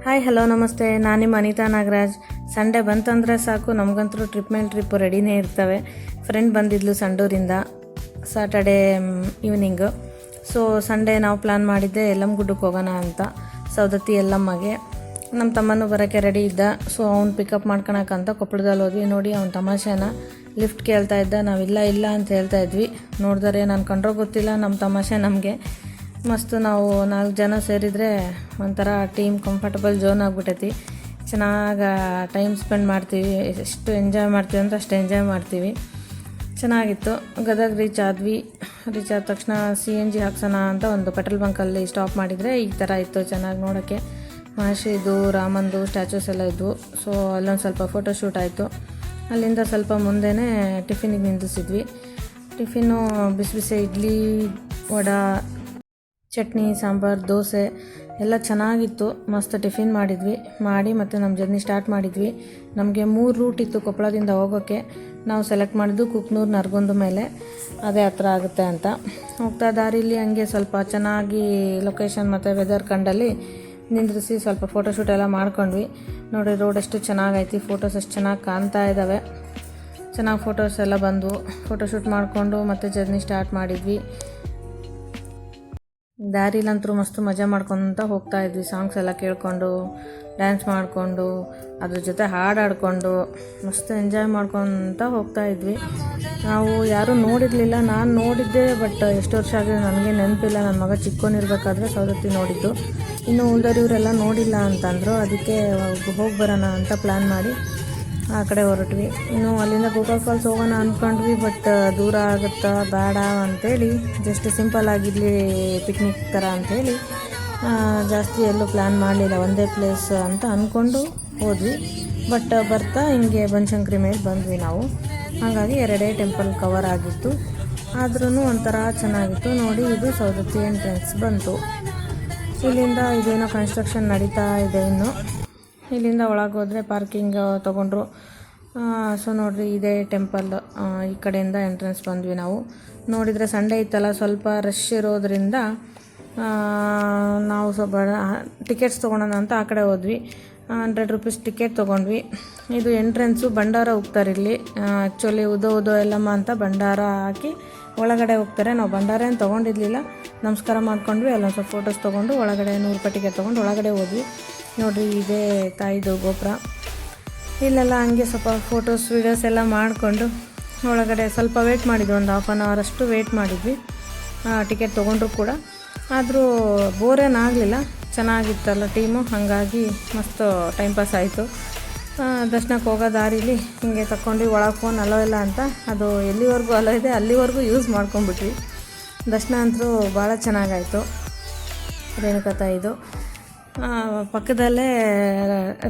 Hi hello ನಮಸ್ತೆ, ನಾನು ನಿಮ್ಮ ಅನಿತಾ ನಾಗರಾಜ್. ಸಂಡೇ ಬಂತಂದರೆ ಸಾಕು ನಮಗಂತೂ ಟ್ರಿಪ್ ಮೇಲೆ ಟ್ರಿಪ್ಪು ರೆಡಿನೇ ಇರ್ತವೆ. ಫ್ರೆಂಡ್ ಬಂದಿದ್ಲು ಸಂಡೂರಿಂದ ಸಾಟರ್ಡೇ ಈವ್ನಿಂಗು. ಸೊ ಸಂಡೇ ನಾವು ಪ್ಲ್ಯಾನ್ ಮಾಡಿದ್ದೆ ಯಲ್ಲಮ್ಮಗುಡ್ಡಕ್ಕೆ ಹೋಗೋಣ ಅಂತ, ಸೌದತ್ತಿ ಯಲ್ಲಮ್ಮಗೆ. ನಮ್ಮ ತಮ್ಮನೂ ಬರೋಕ್ಕೆ ರೆಡಿ ಇದ್ದ. ಸೊ ಅವ್ನು ಪಿಕಪ್ ಮಾಡ್ಕೊಳಕ್ಕಂತ ಕೊಪ್ಪಳದಲ್ಲಿ ಹೋದ್ವಿ. ನೋಡಿ ಅವ್ನ ತಮಾಷೆನ ಲಿಫ್ಟ್ ಕೇಳ್ತಾ ಇದ್ದ. ನಾವಿಲ್ಲ ಇಲ್ಲ ಅಂತ ಹೇಳ್ತಾ ಇದ್ವಿ. ನೋಡಿದರೆ ನಾನು ಕಂಡ್ರೋ ಗೊತ್ತಿಲ್ಲ, ನಮ್ಮ ತಮಾಷೆ ನಮಗೆ ಮಸ್ತು. ನಾವು 4 ಜನ ಸೇರಿದರೆ ಒಂಥರ ಟೀಮ್ ಕಂಫರ್ಟಬಲ್ ಝೋನ್ ಆಗಿಬಿಟ್ಟೈತಿ. ಚೆನ್ನಾಗಿ ಟೈಮ್ ಸ್ಪೆಂಡ್ ಮಾಡ್ತೀವಿ. ಎಷ್ಟು ಎಂಜಾಯ್ ಮಾಡ್ತೀವಿ ಅಂತ ಅಷ್ಟು ಎಂಜಾಯ್ ಮಾಡ್ತೀವಿ. ಚೆನ್ನಾಗಿತ್ತು. ಗದಗ ರೀಚ್ ಆದ್ವಿ. ರೀಚ್ ಆದ ತಕ್ಷಣ CNG ಹಾಕ್ಸೋಣ ಅಂತ ಒಂದು ಪೆಟ್ರೋಲ್ ಬಂಕಲ್ಲಿ ಸ್ಟಾಪ್ ಮಾಡಿದರೆ ಈ ಥರ ಇತ್ತು ಚೆನ್ನಾಗಿ ನೋಡೋಕ್ಕೆ. ಮಹರ್ಷಿದು, ರಾಮಂದು ಸ್ಟ್ಯಾಚೂಸ್ ಎಲ್ಲ ಇದ್ವು. ಸೊ ಅಲ್ಲೊಂದು ಸ್ವಲ್ಪ ಫೋಟೋಶೂಟ್ ಆಯಿತು. ಅಲ್ಲಿಂದ ಸ್ವಲ್ಪ ಮುಂದೆನೇ ಟಿಫಿನಿಗೆ ನಿಂದಿಸಿದ್ವಿ. ಟಿಫಿನ್ನು ಬಿಸಿ ಬಿಸಿ ಇಡ್ಲಿ, ವಡೆ, ಚಟ್ನಿ, ಸಾಂಬಾರು, ದೋಸೆ ಎಲ್ಲ ಚೆನ್ನಾಗಿತ್ತು. ಮಸ್ತ್ ಟಿಫಿನ್ ಮಾಡಿ ಮತ್ತು ನಮ್ಮ ಜರ್ನಿ ಸ್ಟಾರ್ಟ್ ಮಾಡಿದ್ವಿ. ನಮಗೆ 3 ರೂಟ್ ಇತ್ತು ಕೊಪ್ಪಳದಿಂದ ಹೋಗೋಕ್ಕೆ. ನಾವು ಸೆಲೆಕ್ಟ್ ಮಾಡಿದ್ದು ಕುಕ್ನೂರು ನರಗುಂದ ಮೇಲೆ, ಅದೇ ಹತ್ರ ಆಗುತ್ತೆ ಅಂತ. ಹೋಗ್ತಾ ದಾರಿಲಿ ಹಂಗೆ ಸ್ವಲ್ಪ ಚೆನ್ನಾಗಿ ಲೊಕೇಶನ್ ಮತ್ತು ವೆದರ್ ಕಂಡಲ್ಲಿ ನಿಂದ್ರಿಸಿ ಸ್ವಲ್ಪ ಫೋಟೋಶೂಟ್ ಎಲ್ಲ ಮಾಡ್ಕೊಂಡ್ವಿ. ನೋಡಿ ರೋಡ್ ಎಷ್ಟು ಚೆನ್ನಾಗೈತಿ, ಫೋಟೋಸ್ ಎಷ್ಟು ಚೆನ್ನಾಗಿ ಕಾಣ್ತಾ ಇದ್ದಾವೆ. ಚೆನ್ನಾಗಿ ಫೋಟೋಸ್ ಎಲ್ಲ ಬಂದವು. ಫೋಟೋಶೂಟ್ ಮಾಡಿಕೊಂಡು ಮತ್ತೆ ಜರ್ನಿ ಸ್ಟಾರ್ಟ್ ಮಾಡಿದ್ವಿ. ದಾರಿಲಂತರೂ ಮಸ್ತು ಮಜಾ ಮಾಡ್ಕೊತ ಹೋಗ್ತಾ ಇದ್ವಿ. ಸಾಂಗ್ಸ್ ಎಲ್ಲ ಕೇಳಿಕೊಂಡು, ಡ್ಯಾನ್ಸ್ ಮಾಡಿಕೊಂಡು, ಅದ್ರ ಜೊತೆ ಹಾಡು ಹಾಡ್ಕೊಂಡು ಮಸ್ತು ಎಂಜಾಯ್ ಮಾಡ್ಕೊತ ಹೋಗ್ತಾ ಇದ್ವಿ. ನಾವು ಯಾರೂ ನೋಡಿರಲಿಲ್ಲ. ನಾನು ನೋಡಿದ್ದೆ, ಬಟ್ ಎಷ್ಟು ವರ್ಷ ಆಗಿದೆ ನನಗೆ ನೆನಪಿಲ್ಲ. ನನ್ನ ಮಗ ಚಿಕ್ಕವನಿರ್ಬೇಕಾದ್ರೆ ಸೌದತ್ತಿ ನೋಡಿದ್ದು. ಇನ್ನು ಉಳಿದವರೆಲ್ಲ ನೋಡಿಲ್ಲ ಅಂತಂದರು. ಅದಕ್ಕೆ ಹೋಗಿ ಬರೋಣ ಅಂತ ಪ್ಲ್ಯಾನ್ ಮಾಡಿ ಆ ಕಡೆ ಹೊರಟ್ವಿ. ಇನ್ನು ಅಲ್ಲಿಂದ ಗೋಕಾಕ್ ಫಾಲ್ಸ್ ಹೋಗೋಣ ಅಂದ್ಕೊಂಡ್ವಿ, ಬಟ್ ದೂರ ಆಗುತ್ತಾ ಬೇಡ ಅಂಥೇಳಿ ಜಸ್ಟ್ ಸಿಂಪಲ್ ಆಗಿರಲಿ ಪಿಕ್ನಿಕ್ ಥರ ಅಂಥೇಳಿ ಜಾಸ್ತಿ ಎಲ್ಲೂ ಪ್ಲ್ಯಾನ್ ಮಾಡಲಿಲ್ಲ. ಒಂದೇ ಪ್ಲೇಸ್ ಅಂತ ಅಂದ್ಕೊಂಡು ಹೋದ್ವಿ. ಬಟ್ ಬರ್ತಾ ಹಿಂಗೆ ಬನಶಂಕರಿ ಮೇಲೆ ಬಂದ್ವಿ ನಾವು. ಹಾಗಾಗಿ 2 ಟೆಂಪಲ್ ಕವರ್ ಆಗಿತ್ತು. ಆದ್ರೂ ಒಂಥರ ಚೆನ್ನಾಗಿತ್ತು. ನೋಡಿ ಇದು ಸೌದತ್ತಿ ಎಂಟ್ರೆನ್ಸ್ ಬಂತು. ಇಲ್ಲಿಂದ ಇದೇನೋ ಕನ್ಸ್ಟ್ರಕ್ಷನ್ ನಡೀತಾ ಇದೆ ಇನ್ನು. ಇಲ್ಲಿಂದ ಒಳಗೆ ಹೋದರೆ ಪಾರ್ಕಿಂಗ್ ತೊಗೊಂಡ್ರು. ಸೊ ನೋಡಿರಿ ಇದೇ ಟೆಂಪಲ್. ಈ ಕಡೆಯಿಂದ ಎಂಟ್ರೆನ್ಸ್ ಬಂದ್ವಿ ನಾವು. ನೋಡಿದರೆ ಸಂಡೇ ಇತ್ತಲ್ಲ, ಸ್ವಲ್ಪ ರಶ್ ಇರೋದ್ರಿಂದ ನಾವು ಸ್ವಲ್ಪ ಟಿಕೆಟ್ಸ್ ತೊಗೊಳೋಣ ಅಂತ ಆ ಕಡೆ ಹೋದ್ವಿ. 100 ರೂಪೀಸ್ ಟಿಕೆಟ್ ತೊಗೊಂಡ್ವಿ. ಇದು ಎಂಟ್ರೆನ್ಸು. ಭಂಡಾರ ಹೋಗ್ತಾರೆ ಇಲ್ಲಿ. ಆ್ಯಕ್ಚುಲಿ ಉದೋ ಯಲ್ಲಮ್ಮ ಅಂತ ಭಂಡಾರ ಹಾಕಿ ಒಳಗಡೆ ಹೋಗ್ತಾರೆ. ನಾವು ಭಂಡಾರ ಏನು ತೊಗೊಂಡಿರಲಿಲ್ಲ, ನಮಸ್ಕಾರ ಮಾಡ್ಕೊಂಡ್ವಿ. ಅಲ್ಲೊಂದು ಸ್ವಲ್ಪ ಫೋಟೋಸ್ ತೊಗೊಂಡು ಒಳಗಡೆ 100 ರೂಪಾಯಿ ಟಿಕೆಟ್ ತೊಗೊಂಡು ಒಳಗಡೆ ಹೋದ್ವಿ. ನೋಡಿರಿ ಇದೇ ತಾಯಿದು ಗೋಪುರ. ಇಲ್ಲೆಲ್ಲ ಹಂಗೆ ಸ್ವಲ್ಪ ಫೋಟೋಸ್ ವೀಡಿಯೋಸ್ ಎಲ್ಲ ಮಾಡಿಕೊಂಡು ಒಳಗಡೆ ಸ್ವಲ್ಪ ವೆಯ್ಟ್ ಮಾಡಿದ್ವಿ. ಒಂದು 1/2 hour ಅಷ್ಟು ವೆಯ್ಟ್ ಮಾಡಿದ್ವಿ ಟಿಕೆಟ್ ತೊಗೊಂಡ್ರು ಕೂಡ. ಆದರೂ ಬೋರೇನಾಗಲಿಲ್ಲ, ಚೆನ್ನಾಗಿತ್ತಲ್ಲ ಟೀಮು. ಹಾಗಾಗಿ ಮಸ್ತು ಟೈಮ್ ಪಾಸ್ ಆಯಿತು. ದರ್ಶನಕ್ಕೆ ಹೋಗೋ ದಾರಿಲಿ ಹಿಂಗೆ ತಗೊಂಡು ಒಳಗೆ ಫೋನ್ ಅಲೋ ಇಲ್ಲ ಅಂತ, ಅದು ಎಲ್ಲಿವರೆಗೂ ಅಲೋ ಇದೆ ಅಲ್ಲಿವರೆಗೂ ಯೂಸ್ ಮಾಡ್ಕೊಂಡ್ಬಿಟ್ವಿ. ದರ್ಶನ ಅಂತೂ ಭಾಳ ಚೆನ್ನಾಗಾಯಿತು. ರೇಣುಕಾತಾಯಿದು ಪಕ್ಕದಲ್ಲೇ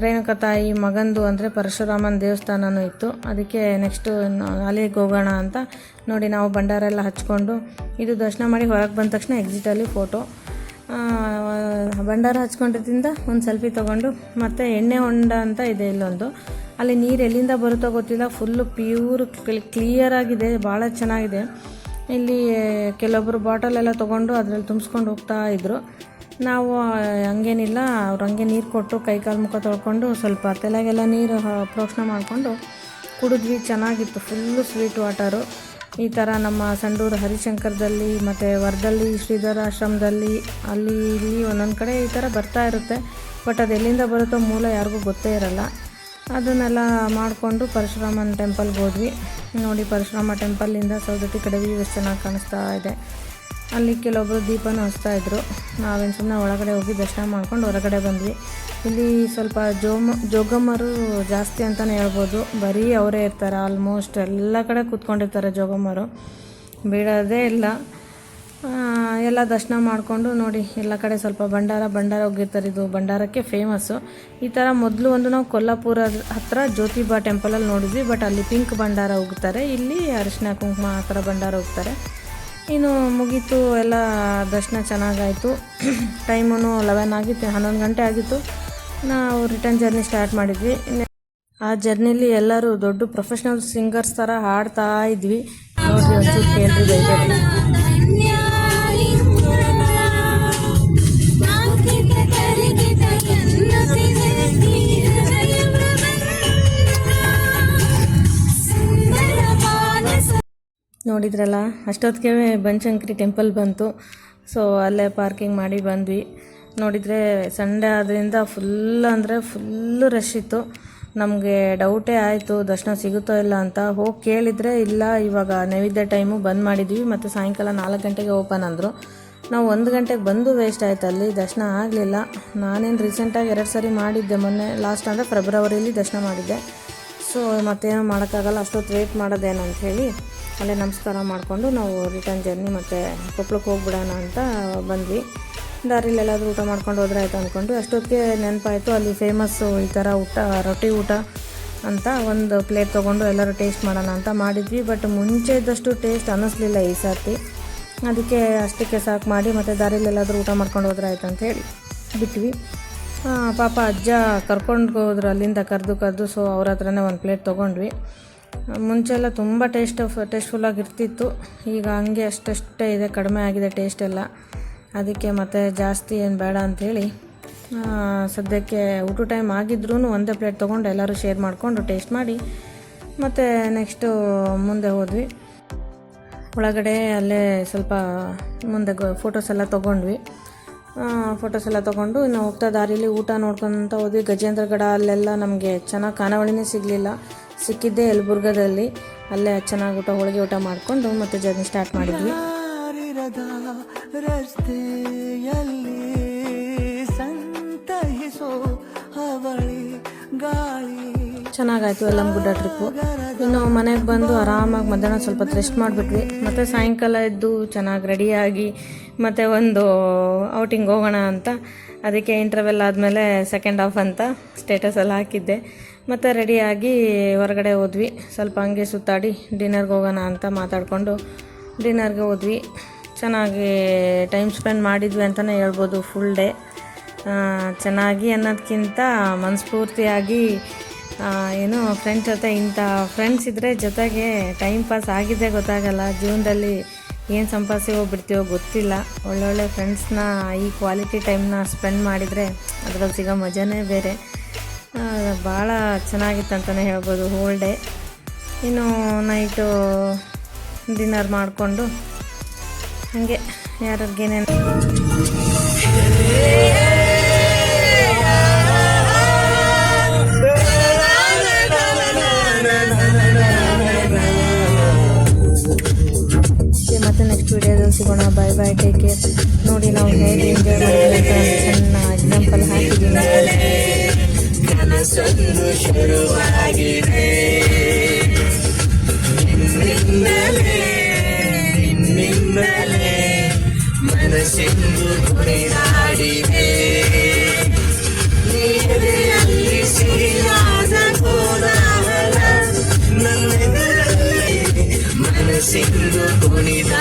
ರೇಣುಕಾತಾಯಿ ಮಗಂದು ಅಂದರೆ ಪರಶುರಾಮನ ದೇವಸ್ಥಾನವೂ ಇತ್ತು. ಅದಕ್ಕೆ ನೆಕ್ಸ್ಟು ಅಲ್ಲಿಗೆ ಹೋಗೋಣ ಅಂತ ನೋಡಿ ನಾವು ಭಂಡಾರ ಎಲ್ಲ ಹಚ್ಕೊಂಡು ಇದು ದರ್ಶನ ಮಾಡಿ ಹೊರಗೆ ಬಂದ ತಕ್ಷಣ ಎಕ್ಸಿಟಲ್ಲಿ ಫೋಟೋ. ಭಂಡಾರ ಹಚ್ಕೊಂಡಿದ್ದರಿಂದ ಒಂದು ಸೆಲ್ಫಿ ತೊಗೊಂಡು, ಮತ್ತು ಎಣ್ಣೆ ಹೊಂಡ ಅಂತ ಇದೆ ಇಲ್ಲೊಂದು. ಅಲ್ಲಿ ನೀರು ಎಲ್ಲಿಂದ ಬರುತ್ತೋ ಗೊತ್ತಿಲ್ಲ, ಫುಲ್ಲು ಪ್ಯೂರ್ ಕ್ಲಿಯರಾಗಿದೆ, ಭಾಳ ಚೆನ್ನಾಗಿದೆ. ಇಲ್ಲಿ ಕೆಲವೊಬ್ಬರು ಬಾಟಲೆಲ್ಲ ತೊಗೊಂಡು ಅದರಲ್ಲಿ ತುಂಬಿಸ್ಕೊಂಡು ಹೋಗ್ತಾ ಇದ್ದರು. ನಾವು ಹಂಗೇನಿಲ್ಲ, ಅವ್ರು ಹಂಗೆ ನೀರು ಕೊಟ್ಟು ಕೈಕಾಲು ಮುಖ ತೊಳ್ಕೊಂಡು ಸ್ವಲ್ಪ ತಲೆಗೆಲ್ಲ ನೀರು ಪ್ರೋಕ್ಷಣೆ ಮಾಡಿಕೊಂಡು ಕುಡಿದ್ವಿ. ಚೆನ್ನಾಗಿತ್ತು. Full sweet water. ಈ ಥರ ನಮ್ಮ ಸಂಡೂರು ಹರಿಶಂಕರದಲ್ಲಿ ಮತ್ತು ವರದಲ್ಲಿ ಶ್ರೀಧರ ಆಶ್ರಮದಲ್ಲಿ ಅಲ್ಲಿ ಇಲ್ಲಿ ಒಂದೊಂದು ಕಡೆ ಈ ಥರ ಬರ್ತಾ ಇರುತ್ತೆ. ಬಟ್ ಅದು ಎಲ್ಲಿಂದ ಬರುತ್ತೋ ಮೂಲ ಯಾರಿಗೂ ಗೊತ್ತೇ ಇರಲ್ಲ. ಅದನ್ನೆಲ್ಲ ಮಾಡಿಕೊಂಡು ಪರಶುರಾಮನ ಟೆಂಪಲ್ಗೆ ಹೋದ್ವಿ. ನೋಡಿ ಪರಶುರಾಮ ಟೆಂಪಲ್ಲಿಂದ ಸೌದತ್ತಿ ಕಡೆ ವ್ಯೂ ಎಷ್ಟು ಚೆನ್ನಾಗಿ ಕಾಣಿಸ್ತಾ ಇದೆ. ಅಲ್ಲಿ ಕೆಲವೊಬ್ಬರು ದೀಪನೂ ಹಚ್ತಾಯಿದ್ರು. ನಾವೇನು ಸುಮ್ಮನೆ ಒಳಗಡೆ ಹೋಗಿ ದರ್ಶನ ಮಾಡ್ಕೊಂಡು ಹೊರಗಡೆ ಬಂದ್ವಿ. ಇಲ್ಲಿ ಸ್ವಲ್ಪ ಜೋಗಮ್ಮರು ಜಾಸ್ತಿ ಅಂತಲೇ ಹೇಳ್ಬೋದು. ಬರೀ ಅವರೇ ಇರ್ತಾರೆ. ಆಲ್ಮೋಸ್ಟ್ ಎಲ್ಲ ಕಡೆ ಕೂತ್ಕೊಂಡಿರ್ತಾರೆ ಜೋಗಮ್ಮರು, ಬಿಡೋದೇ ಇಲ್ಲ. ಎಲ್ಲ ದರ್ಶನ ಮಾಡಿಕೊಂಡು ನೋಡಿ ಎಲ್ಲ ಕಡೆ ಸ್ವಲ್ಪ ಭಂಡಾರ ಹೋಗಿರ್ತಾರೆ. ಇದು ಭಂಡಾರಕ್ಕೆ ಫೇಮಸ್ಸು. ಈ ಥರ ಮೊದಲು ಒಂದು ನಾವು ಕೊಲ್ಲಾಪುರ ಹತ್ರ ಜ್ಯೋತಿಬಾ ಟೆಂಪಲಲ್ಲಿ ನೋಡಿದ್ವಿ. ಬಟ್ ಅಲ್ಲಿ ಪಿಂಕ್ ಭಂಡಾರ ಹೋಗ್ತಾರೆ, ಇಲ್ಲಿ ಅರಿಶಿನ ಕುಂಕುಮ ಆ ಥರ ಭಂಡಾರ ಹೋಗ್ತಾರೆ. ಇನ್ನು ಮುಗೀತು ಎಲ್ಲ ದರ್ಶನ ಚೆನ್ನಾಗಾಯಿತು. ಟೈಮೂ 11 ಆಗಿತ್ತು, 11 ಗಂಟೆ ಆಗಿತ್ತು. ನಾವು ರಿಟರ್ನ್ ಜರ್ನಿ ಸ್ಟಾರ್ಟ್ ಮಾಡಿದ್ವಿ. ಆ ಜರ್ನಿಲಿ ಎಲ್ಲರೂ ದೊಡ್ಡ ಪ್ರೊಫೆಷ್ನಲ್ ಸಿಂಗರ್ಸ್ ಥರ ಹಾಡ್ತಾ ಇದ್ವಿ. ನೋಡಿರಿ ಒಂಚೂರು ಕೇಳ್ರಿ, ಬೈಬೇಡಿ. Thank you. ನೋಡಿದ್ರಲ್ಲ, ಅಷ್ಟೊತ್ತಿಗೆ ಬನಶಂಕರಿ ಟೆಂಪಲ್ ಬಂತು. ಸೊ ಅಲ್ಲೇ ಪಾರ್ಕಿಂಗ್ ಮಾಡಿ ಬಂದ್ವಿ. ನೋಡಿದರೆ ಸಂಡೇ ಆದ್ದರಿಂದ ಫುಲ್ಲು ರಶ್ ಇತ್ತು. ನಮಗೆ ಡೌಟೇ ಆಯಿತು ದರ್ಶನ ಸಿಗುತ್ತೋ ಇಲ್ಲ ಅಂತ. ಹೋಗಿ ಕೇಳಿದರೆ ಇಲ್ಲ, ಇವಾಗ ನೈವೇದ್ಯ ಟೈಮು ಬಂದ್ ಮಾಡಿದ್ವಿ ಮತ್ತು ಸಾಯಂಕಾಲ 4 ಗಂಟೆಗೆ ಓಪನ್ ಅಂದರು. ನಾವು 1 ಗಂಟೆಗೆ ಬಂದು ವೇಸ್ಟ್ ಆಯ್ತು, ಅಲ್ಲಿ ದರ್ಶನ ಆಗಲಿಲ್ಲ. ನಾನೇನು ರೀಸೆಂಟಾಗಿ 2 ಸರಿ ಮಾಡಿದ್ದೆ, ಮೊನ್ನೆ ಲಾಸ್ಟ್ ಅಂದರೆ ಫೆಬ್ರವರಿಯಲ್ಲಿ ದರ್ಶನ ಮಾಡಿದ್ದೆ. ಸೊ ಮತ್ತೇನು ಮಾಡೋಕ್ಕಾಗಲ್ಲ, ಅಷ್ಟೊತ್ತು ವೇಟ್ ಮಾಡೋದೇನಂತ ಹೇಳಿ ಅಲ್ಲೇ ನಮಸ್ಕಾರ ಮಾಡಿಕೊಂಡು ನಾವು ರಿಟರ್ನ್ ಜರ್ನಿ ಮತ್ತು ಕೊಪ್ಪಳಕ್ಕೆ ಹೋಗ್ಬಿಡೋಣ ಅಂತ ಬಂದ್ವಿ. ದಾರಿಲಿ ಎಲ್ಲಾದರೂ ಊಟ ಮಾಡ್ಕೊಂಡು ಹೋದ್ರೆ ಆಯಿತು ಅಂದ್ಕೊಂಡು ಅಷ್ಟೊತ್ತಿಗೆ ನೆನಪಾಯಿತು ಅಲ್ಲಿ ಫೇಮಸ್ಸು ಈ ಥರ ರೊಟ್ಟಿ ಊಟ ಅಂತ ಒಂದು ಪ್ಲೇಟ್ ತೊಗೊಂಡು ಎಲ್ಲರೂ ಟೇಸ್ಟ್ ಮಾಡೋಣ ಅಂತ ಮಾಡಿದ್ವಿ. ಬಟ್ ಮುಂಚೆ ಇದ್ದಷ್ಟು ಟೇಸ್ಟ್ ಅನ್ನಿಸ್ಲಿಲ್ಲ ಈ ಸರ್ತಿ. ಅದಕ್ಕೆ ಅಷ್ಟಕ್ಕೆ ಸಾಕು ಮಾಡಿ ಮತ್ತು ದಾರಿಲಿ ಎಲ್ಲಾದರೂ ಊಟ ಮಾಡ್ಕೊಂಡು ಹೋದ್ರೆ ಆಯಿತು ಅಂಥೇಳಿ ಬಿಟ್ವಿ. ಪಾಪ ಅಜ್ಜ ಕರ್ಕೊಂಡು ಹೋದ್ರು ಅಲ್ಲಿಂದ ಕರೆದು. ಸೊ ಅವ್ರ ಹತ್ರನೇ ಒಂದು ಪ್ಲೇಟ್ ತೊಗೊಂಡ್ವಿ. ಮುಂಚೆಲ್ಲ ತುಂಬ ಟೇಸ್ಟ್ಫುಲ್ಲಾಗಿರ್ತಿತ್ತು. ಈಗ ಹಂಗೆ ಅಷ್ಟೇ ಇದೆ, ಕಡಿಮೆ ಆಗಿದೆ ಟೇಸ್ಟೆಲ್ಲ. ಅದಕ್ಕೆ ಮತ್ತೆ ಜಾಸ್ತಿ ಏನು ಬೇಡ ಅಂಥೇಳಿ ಸದ್ಯಕ್ಕೆ ಊಟ ಟೈಮ್ ಆಗಿದ್ರೂ ಒಂದೇ ಪ್ಲೇಟ್ ತೊಗೊಂಡು ಎಲ್ಲರೂ ಶೇರ್ ಮಾಡಿಕೊಂಡು ಟೇಸ್ಟ್ ಮಾಡಿ ಮತ್ತು ನೆಕ್ಸ್ಟು ಮುಂದೆ ಹೋದ್ವಿ. ಒಳಗಡೆ ಅಲ್ಲೇ ಸ್ವಲ್ಪ ಮುಂದೆ ಫೋಟೋಸ್ ಎಲ್ಲ ತೊಗೊಂಡ್ವಿ. ಫೋಟೋಸ್ ಎಲ್ಲ ತೊಗೊಂಡು ಇನ್ನು ಹೋಗ್ತಾ ದಾರಿಲಿ ಊಟ ನೋಡ್ಕೊತ ಹೋದ್ವಿ. ಗಜೇಂದ್ರಗಡ ಅಲ್ಲೆಲ್ಲ ನಮಗೆ ಚೆನ್ನಾಗಿ ಖಾನಾವಳಿನೇ ಸಿಗಲಿಲ್ಲ, ಸಿಕ್ಕಿದ್ದೆ ಯಲಬುರ್ಗದಲ್ಲಿ. ಅಲ್ಲೇ ಚೆನ್ನಾಗಿ ಹೋಳಿಗೆ ಊಟ ಮಾಡಿಕೊಂಡು ಮತ್ತೆ ಜರ್ನಿ ಸ್ಟಾರ್ಟ್ ಮಾಡಿದ್ವಿ. ಚೆನ್ನಾಗಾಯಿತು ಯಲ್ಲಮ್ಮಗುಡ್ಡ ಟ್ರಿಪ್ಪು. ಇನ್ನು ಮನೆಗೆ ಬಂದು ಆರಾಮಾಗಿ ಮಧ್ಯಾಹ್ನ ಸ್ವಲ್ಪ ರೆಸ್ಟ್ ಮಾಡಿಬಿಟ್ವಿ. ಮತ್ತು ಸಾಯಂಕಾಲ ಎದ್ದು ಚೆನ್ನಾಗಿ ರೆಡಿಯಾಗಿ ಮತ್ತು ಒಂದು ಔಟಿಂಗ್ ಹೋಗೋಣ ಅಂತ. ಅದಕ್ಕೆ ಇಂಟರ್ವೆಲ್ ಆದಮೇಲೆ ಸೆಕೆಂಡ್ ಹಾಫ್ ಅಂತ ಸ್ಟೇಟಸಲ್ಲಿ ಹಾಕಿದ್ದೆ. ಮತ್ತು ರೆಡಿಯಾಗಿ ಹೊರಗಡೆ ಹೋದ್ವಿ. ಸ್ವಲ್ಪ ಹಂಗೆ ಸುತ್ತಾಡಿ ಡಿನ್ನರ್ಗೆ ಹೋಗೋಣ ಅಂತ ಮಾತಾಡಿಕೊಂಡು ಡಿನ್ನರ್ಗೆ ಹೋದ್ವಿ. ಚೆನ್ನಾಗಿ ಟೈಮ್ ಸ್ಪೆಂಡ್ ಮಾಡಿದ್ವಿ ಅಂತಲೇ ಹೇಳ್ಬೋದು. ಫುಲ್ ಡೇ ಚೆನ್ನಾಗಿ ಅನ್ನೋದಕ್ಕಿಂತ ಮನಸ್ಫೂರ್ತಿಯಾಗಿ ಏನು ಫ್ರೆಂಡ್ಸ್ ಜೊತೆ ಇಂಥ ಫ್ರೆಂಡ್ಸ್ ಇದ್ದರೆ ಜೊತೆಗೆ ಟೈಮ್ ಪಾಸ್ ಆಗಿದ್ದೇ ಗೊತ್ತಾಗಲ್ಲ. ಜೀವನದಲ್ಲಿ ಏನು ಸಂಪಾದಿಸಿ ಹೋಗ್ಬಿಡ್ತೀವೋ ಗೊತ್ತಿಲ್ಲ. ಒಳ್ಳೊಳ್ಳೆ ಫ್ರೆಂಡ್ಸ್ನ ಈ ಕ್ವಾಲಿಟಿ ಟೈಮ್ನ ಸ್ಪೆಂಡ್ ಮಾಡಿದರೆ ಅದರಲ್ಲಿ ಸಿಗೋ ಮಜಾನೇ ಬೇರೆ. ಭಾಳ ಚೆನ್ನಾಗಿತ್ತು ಅಂತಲೇ ಹೇಳ್ಬೋದು ಹೋಲ್ ಡೇ. ಇನ್ನು ನೈಟು ಡಿನ್ನರ್ ಮಾಡಿಕೊಂಡು ಹಾಗೆ ಯಾರಿಗೇನೇನು ಮತ್ತೆ ನೆಕ್ಸ್ಟ್ ವಿಡಿಯೋದಲ್ಲಿ ಸಿಗೋಣ. Bye bye, take care. ನೋಡಿ ನಾವು ಹೇಗೆ ಎಂಜಾಯ್ ಮಾಡಿದ್ವಿ ಅಂತ ಸಣ್ಣ ಎಕ್ಸಾಂಪಲ್ ಹಾಕಿದ್ದೀನಿ. ಮನಸ್ಸೆಂದು ಕುಣಿದಾಡಿದೆ, ನೀರಲ್ಲಿ ಸಿರಿಯಾದ ಕೋಲಾಹಲ ನನ್ನೆದರಲ್ಲಿ ಮನಸ್ಸೆಂದು ಕುಣಿದ